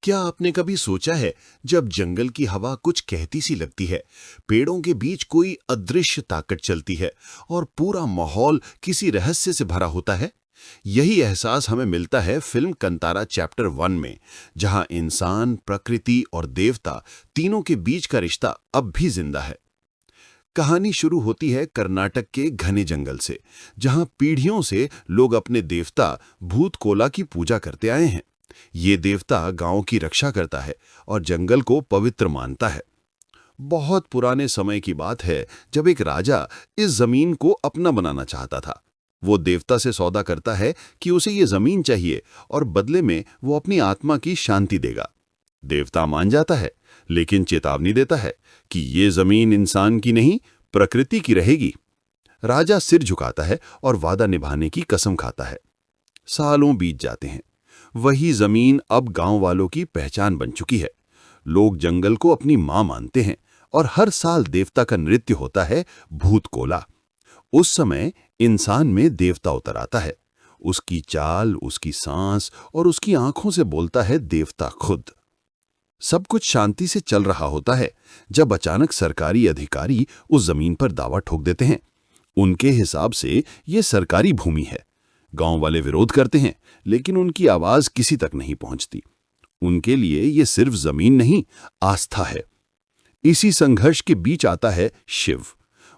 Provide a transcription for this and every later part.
क्या आपने कभी सोचा है, जब जंगल की हवा कुछ कहती सी लगती है, पेड़ों के बीच कोई अदृश्य ताकत चलती है और पूरा माहौल किसी रहस्य से भरा होता है? यही एहसास हमें मिलता है फिल्म कंतारा चैप्टर 1 में, जहां इंसान, प्रकृति और देवता तीनों के बीच का रिश्ता अब भी जिंदा है। कहानी शुरू होती है कर्नाटक के घने जंगल से, जहां पीढ़ियों से लोग अपने देवता भूत कोला की पूजा करते आए हैं। ये देवता गांव की रक्षा करता है और जंगल को पवित्र मानता है। बहुत पुराने समय की बात है, जब एक राजा इस जमीन को अपना बनाना चाहता था। वो देवता से सौदा करता है कि उसे ये जमीन चाहिए और बदले में वो अपनी आत्मा की शांति देगा। देवता मान जाता है, लेकिन चेतावनी देता है कि ये जमीन इंसान की नहीं, प्रकृति की रहेगी। राजा सिर झुकाता है और वादा निभाने की कसम खाता है। सालों बीत जाते हैं। वही जमीन अब गांव वालों की पहचान बन चुकी है। लोग जंगल को अपनी मां मानते हैं और हर साल देवता का नृत्य होता है, भूत कोला। उस समय इंसान में देवता उतर आता है। उसकी चाल, उसकी सांस और उसकी आंखों से बोलता है देवता खुद। सब कुछ शांति से चल रहा होता है, जब अचानक सरकारी अधिकारी उस जमीन पर दावा ठोक देते हैं। उनके हिसाब से ये सरकारी भूमि है। गांव वाले विरोध करते हैं, लेकिन उनकी आवाज किसी तक नहीं पहुंचती। उनके लिए ये सिर्फ जमीन नहीं, आस्था है। इसी संघर्ष के बीच आता है शिव।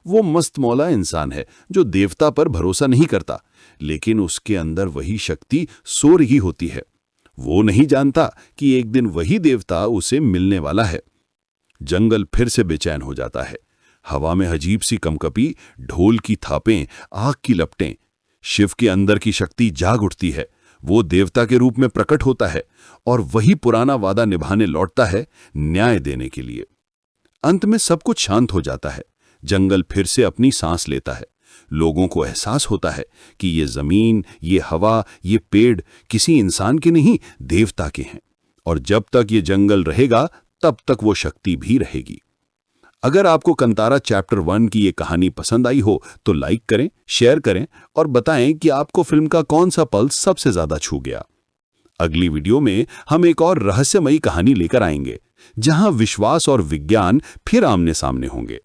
वो मस्तमौला इंसान है जो देवता पर भरोसा नहीं करता, लेकिन उसके अंदर वही शक्ति सो रही होती है। वो नहीं जानता कि एक दिन वही देवता उसे मिलने वाला है। जंगल फिर से बेचैन हो जाता है। हवा में अजीब सी कंपकपी, ढोल की थापें, आग की लपटें। शिव के अंदर की शक्ति जाग उठती है। वो देवता के रूप में प्रकट होता है और वही पुराना वादा निभाने लौटता है, न्याय देने के लिए। अंत में सब कुछ शांत हो जाता है। जंगल फिर से अपनी सांस लेता है। लोगों को एहसास होता है कि ये जमीन, ये हवा, ये पेड़ किसी इंसान के नहीं, देवता के हैं। और जब तक ये जंगल रहेगा, तब तक वो शक्ति भी रहेगी। अगर आपको कंतारा चैप्टर 1 की ये कहानी पसंद आई हो तो लाइक करें, शेयर करें और बताएं कि आपको फिल्म का कौन सा पल सबसे ज्यादा छू गया। अगली वीडियो में हम एक और रहस्यमयी कहानी लेकर आएंगे, जहां विश्वास और विज्ञान फिर आमने सामने होंगे।